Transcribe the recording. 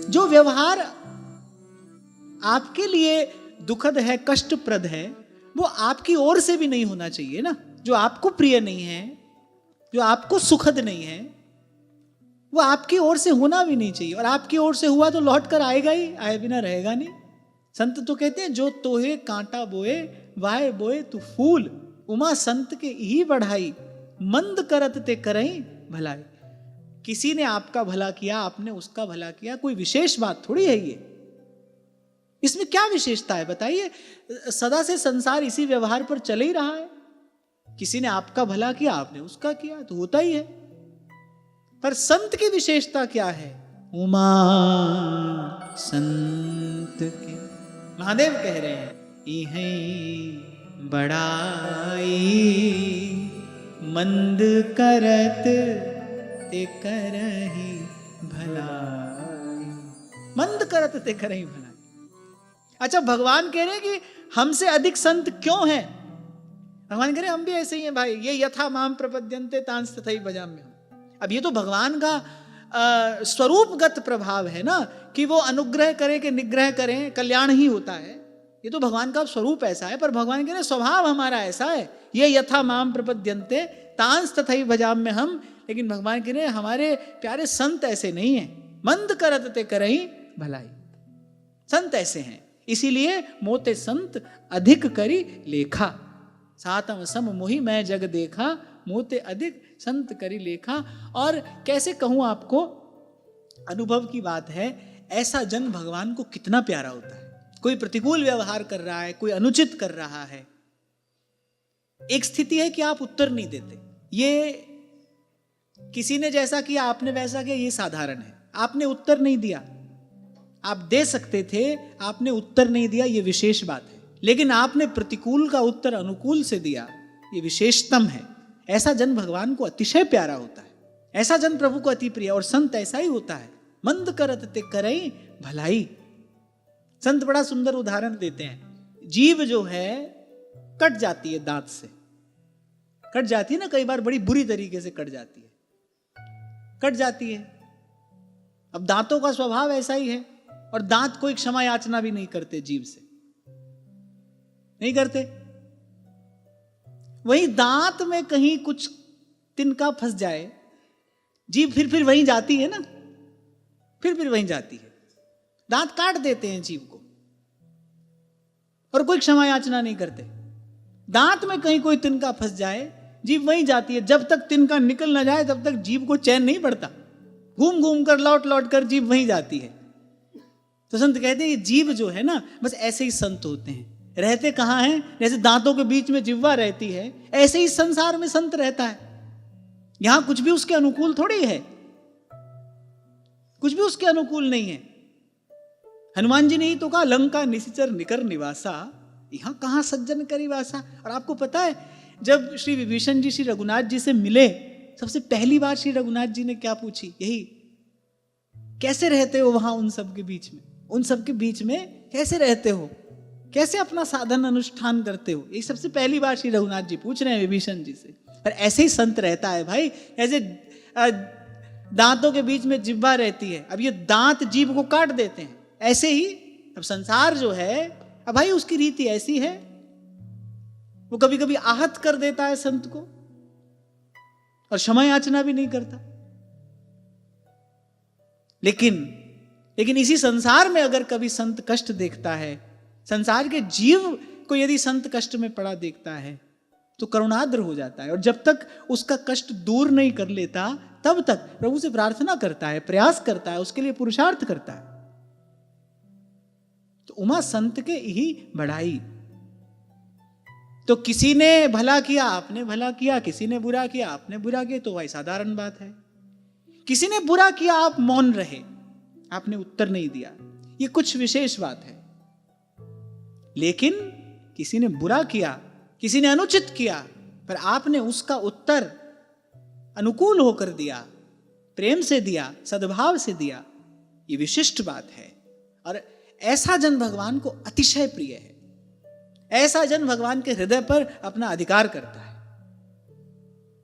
जो व्यवहार आपके लिए दुखद है, कष्टप्रद है, वो आपकी ओर से भी नहीं होना चाहिए ना। जो आपको प्रिय नहीं है, जो आपको सुखद नहीं है, वो आपकी ओर से होना भी नहीं चाहिए। और आपकी ओर से हुआ तो लौट कर आएगा ही, आए बिना रहेगा नहीं। संत तो कहते हैं जो तोहे कांटा बोए, वाहे बोए तू फूल, उमा संत के ही बढ़ाई, मंद करत ते करई भलाई। किसी ने आपका भला किया, आपने उसका भला किया, कोई विशेष बात थोड़ी है ये। इसमें क्या विशेषता है बताइए? सदा से संसार इसी व्यवहार पर चल ही रहा है। किसी ने आपका भला किया, आपने उसका किया, तो होता ही है। पर संत की विशेषता क्या है? उमा संत के, महादेव कह रहे हैं, इहै बड़ाई, मंद करत ते करही भलाई, मंद करत ते करही भलाई। अच्छा, भगवान कह रहे हैं कि हमसे अधिक संत क्यों हैं? भगवान कह रहे हैं हम भी ऐसे ही हैं भाई। ये यथा माम प्रपद्यन्ते तांस तथैव भजाम्यहम्। अब ये तो भगवान का स्वरूपगत प्रभाव है ना, कि वो अनुग्रह करे कि निग्रह करें, कल्याण ही होता है। ये तो भगवान का स्वरूप ऐसा है। पर भगवान कह रहे हैं स्वभाव हमारा ऐसा है, ये यथा माम प्रपद्यन्ते तांस तथैव भजाम्यहम्। लेकिन भगवान कह रहे हैं हमारे प्यारे संत ऐसे नहीं है। मंद करत ते करही भलाई, संत ऐसे हैं। इसीलिए मोते संत अधिक करी लेखा, सातम सम मोहि मैं जग देखा, मोते अधिक संत करी लेखा। और कैसे कहूं आपको, अनुभव की बात है, ऐसा जन भगवान को कितना प्यारा होता है। कोई प्रतिकूल व्यवहार कर रहा है, कोई अनुचित कर रहा है, एक स्थिति है कि आप उत्तर नहीं देते। ये किसी ने जैसा किया, आपने वैसा किया, ये साधारण है। आपने उत्तर नहीं दिया, आप दे सकते थे, आपने उत्तर नहीं दिया, ये विशेष बात है। लेकिन आपने प्रतिकूल का उत्तर अनुकूल से दिया, ये विशेषतम है। ऐसा जन भगवान को अतिशय प्यारा होता है, ऐसा जन प्रभु को अति प्रिय। और संत ऐसा ही होता है, मंद करत ते करई भलाई। संत बड़ा सुंदर उदाहरण देते हैं। जीभ जो है कट जाती है, दांत से कट जाती है ना, कई बार बड़ी बुरी तरीके से कट जाती है, कट जाती है। अब दांतों का स्वभाव ऐसा ही है। और दांत कोई क्षमा याचना भी नहीं करते, जीभ से नहीं करते। वही दांत में कहीं कुछ तिनका फंस जाए, जीभ फिर वहीं जाती है ना, फिर वहीं जाती है। दांत काट देते हैं जीभ को और कोई क्षमा याचना नहीं करते। दांत में कहीं कोई तिनका फंस जाए, जीभ वहीं जाती है। जब तक तिनका निकल ना जाए तब तक जीभ को चैन नहीं पड़ता, घूम घूम कर लौट लौट कर जीभ वहीं जाती है। तो संत कहते हैं ये जीभ जो है ना, बस ऐसे ही संत होते हैं। रहते कहाँ हैं? जैसे दांतों के बीच में जिह्वा रहती है, ऐसे ही संसार में संत रहता है। यहां कुछ भी उसके अनुकूल थोड़ी है, कुछ भी उसके अनुकूल नहीं है। हनुमान जी ने ही तो कहा, लंका निशिचर निकर निवासा, यहां कहां सज्जन करी वासा। और आपको पता है, जब श्री विभीषण जी श्री रघुनाथ जी से मिले, सबसे पहली बार श्री रघुनाथ जी ने क्या पूछी? यही, कैसे रहते हो वहां उन सब के बीच में, उन सब के बीच में कैसे रहते हो, कैसे अपना साधन अनुष्ठान करते हो। ये सबसे पहली बार श्री रघुनाथ जी पूछ रहे हैं विभीषण जी से। पर ऐसे ही संत रहता है भाई, ऐसे दांतों के बीच में जिह्वा रहती है। अब ये दांत जीभ को काट देते हैं, ऐसे ही अब संसार जो है, अब भाई उसकी रीति ऐसी है, वो कभी कभी आहत कर देता है संत को और क्षमा याचना भी नहीं करता। लेकिन इसी संसार में अगर कभी संत कष्ट देखता है, संसार के जीव को यदि संत कष्ट में पड़ा देखता है, तो करुणाद्र हो जाता है। और जब तक उसका कष्ट दूर नहीं कर लेता, तब तक प्रभु से प्रार्थना करता है, प्रयास करता है, उसके लिए पुरुषार्थ करता है। तो उमा संत के ही बढ़ाई। तो किसी ने भला किया, आपने भला किया, किसी ने बुरा किया, आपने बुरा किया, तो भाई साधारण बात है। किसी ने बुरा किया, आप मौन रहे, आपने उत्तर नहीं दिया, ये कुछ विशेष बात है। लेकिन किसी ने बुरा किया, किसी ने अनुचित किया, पर आपने उसका उत्तर अनुकूल होकर दिया, प्रेम से दिया, सद्भाव से दिया, ये विशिष्ट बात है। और ऐसा जन भगवान को अतिशय प्रिय है। ऐसा जन भगवान के हृदय पर अपना अधिकार करता है।